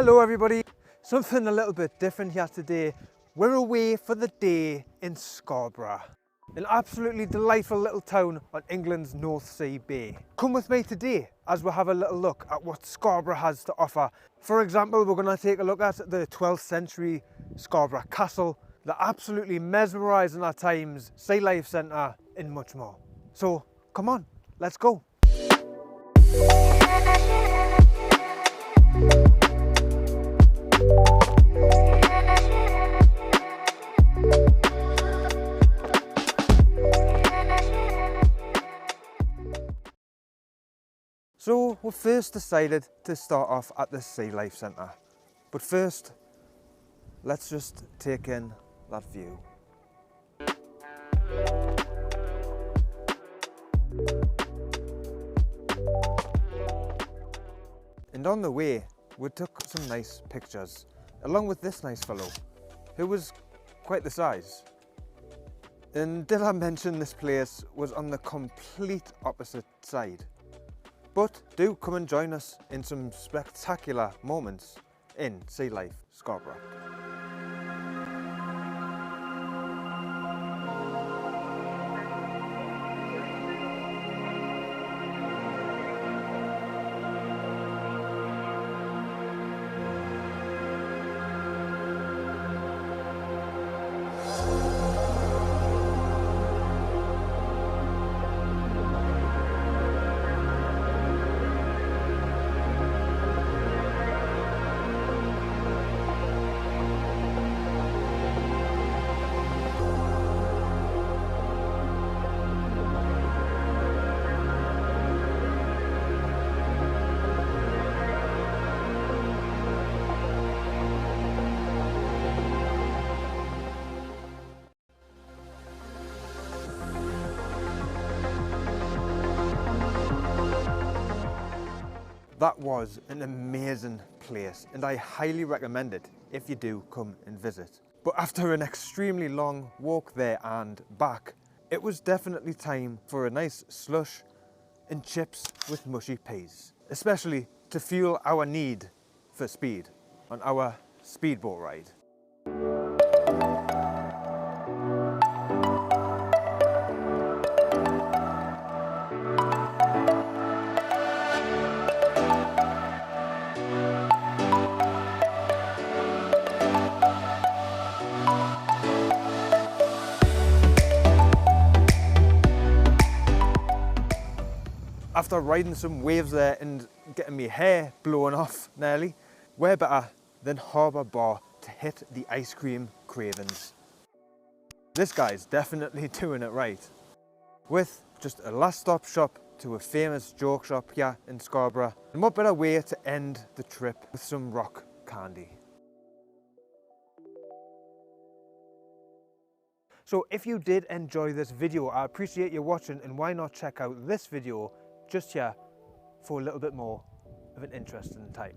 Hello everybody, something a little bit different here today. We're away for the day in Scarborough, an absolutely delightful little town on England's North Sea Bay. Come with me today as we have a little look at what Scarborough has to offer. For example, we're going to take a look at the 12th century Scarborough Castle, the absolutely mesmerising at times Sea Life Centre and much more. So come on, let's go. So we first decided to start off at the Sea Life Centre, but first let's just take in that view. And on the way we took some nice pictures, along with this nice fellow, who was quite the size. And did I mention this place was on the complete opposite side? But do come and join us in some spectacular moments in Sea Life Scarborough. That was an amazing place and I highly recommend it if you do come and visit. But after an extremely long walk there and back, it was definitely time for a nice slush and chips with mushy peas, especially to fuel our need for speed on our speedboat ride. After riding some waves there and getting my hair blown off nearly, where better than Harbour Bar to hit the ice cream cravings. This guy's definitely doing it right. With just a last stop shop to a famous joke shop here in Scarborough, and what better way to end the trip with some rock candy. So if you did enjoy this video, I appreciate you watching, and why not check out this video just here for a little bit more of an interesting time.